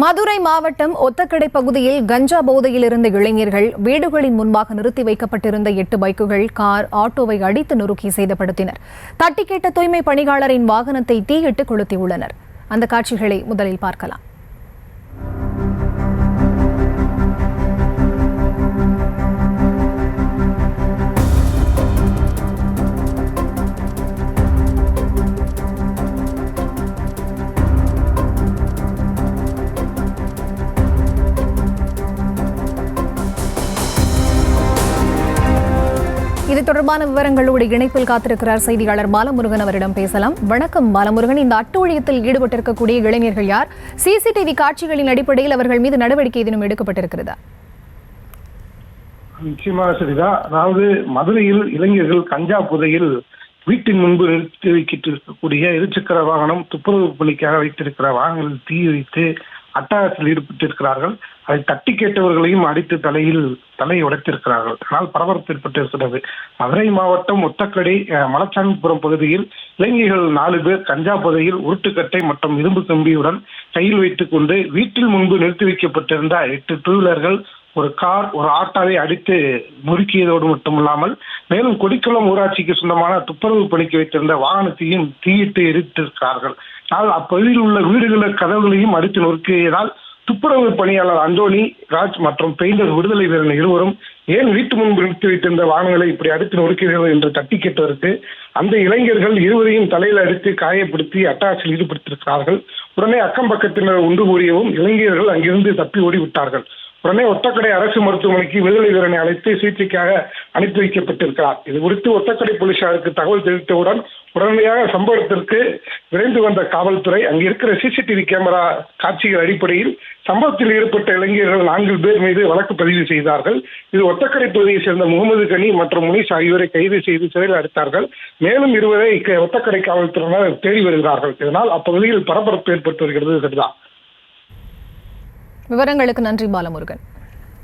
மதுரை மாவட்டம் ஒத்தக்கடை பகுதியில் கஞ்சா போதையில் இருந்த இளைஞர்கள் வீடுகளின் முன்பாக நிறுத்தி வைக்கப்பட்டிருந்த 8 பைக்குகள், கார், ஆட்டோவை அடித்து நொறுக்கி சேதப்படுத்தினர். தட்டி கேட்ட தூய்மை பணியாளரின் வாகனத்தை தீயிட்டு கொளுத்தியுள்ளனர். அந்த காட்சிகளை முதலில் பார்க்கலாம். இது தொடர்பான விவரங்களோடு இணைப்பில் காத்திருக்கிறார் செய்தியாளர் பாலமுருகன். அவரிடம் பேசலாம். வணக்கம் பாலமுருகன். இந்த அட்டூழியத்தில் ஈடுபட்டிருக்கக்கூடிய இளைஞர்கள் யார்? சிசிடிவி காட்சிகளின் அடிப்படையில் அவர்கள் மீது நடவடிக்கை எதுவும் எடுக்கப்பட்டிருக்கிறதா? நிச்சயமாக சரிதான். அதாவது மதுரையில் இளைஞர்கள் கஞ்சா புதையில் வீட்டின் முன்பு நிறுத்தி வைக்கக்கூடிய இருசக்கர வாகனம், துப்புரவு பணிக்காக வைத்திருக்கிற வாகனங்களில் தீ வைத்து அட்டகாசத்தில் ஈடுபட்டிருக்கிறார்கள். அதை தட்டி கேட்டவர்களையும் அடித்து தலையை உடைத்திருக்கிறார்கள். அதனால் பரபரப்பு ஏற்பட்டிருக்கிறது. மதுரை மாவட்டம் ஒத்தக்கடை மலச்சாமிபுரம் பகுதியில் இளைஞர்கள் 4 பேர் கஞ்சா புதையில் உருட்டுக்கட்டை மற்றும் இரும்பு கம்பியுடன் கையில் வைத்துக் கொண்டு வீட்டில் முன்பு நிறுத்தி வைக்கப்பட்டிருந்த 8 டூவீலர்கள், ஒரு கார், ஒரு ஆட்டோவை அடித்து நொறுக்கியதோடு மட்டுமில்லாமல் மேலும் கொடிக்குளம் ஊராட்சிக்கு சொந்தமான துப்புரவு பணிக்கு வைத்திருந்த வாகனத்தையும் தீயிட்டு எரித்திருக்கிறார்கள். ஆனால் அப்பகுதியில் உள்ள வீடுகளில் கதவுகளையும் அடித்து நொறுக்கியதால் துப்புரவு பணியாளர் அந்தோணி ராஜ் மற்றும் பெயிண்டர் விடுதலை வீரன் இருவரும் ஏன் வீட்டு முன்பு நிறுத்தி வைத்திருந்த வாகனங்களை இப்படி அடித்து நொறுக்கிறீர்கள் என்று தட்டி கேட்டதற்கு அந்த இளைஞர்கள் இருவரையும் தலையில் அடித்து காயப்படுத்தி அட்டகாசத்தில் ஈடுபடுத்தியிருக்கிறார்கள். உடனே அக்கம் பக்கத்தினர் ஒன்று கூறியவும் இளைஞர்கள் அங்கிருந்து தப்பி ஓடிவிட்டார்கள். உடனே ஒத்தக்கடை அரசு மருத்துவமனைக்கு விடுதலை வீரனை அழைத்து சிகிச்சைக்காக அனுப்பி வைக்கப்பட்டிருக்கிறார். இது குறித்து ஒத்தக்கடை போலீசாருக்கு தகவல் தெரிவித்தவுடன் உடனடியாக சம்பவத்திற்கு விரைந்து வந்த காவல்துறை அங்கு இருக்கிற சிசிடிவி கேமரா காட்சிகள் அடிப்படையில் சம்பவத்தில் ஈடுபட்ட இளைஞர்கள் 4 பேர் மீது வழக்கு பதிவு செய்தார்கள். இது ஒத்தக்கடை பகுதியை சேர்ந்த முகமது கனி மற்றும் முனிஷ் ஆகியோரை கைது செய்து சிறையில் அடைத்தார்கள். மேலும் 20 ஒத்தக்கடை காவல்துறையினர் தேடி வருகிறார்கள். இதனால் அப்பகுதியில் பரபரப்பு ஏற்பட்டு வருகிறது. விவரங்களுக்கு நன்றி பாலமுருகன்.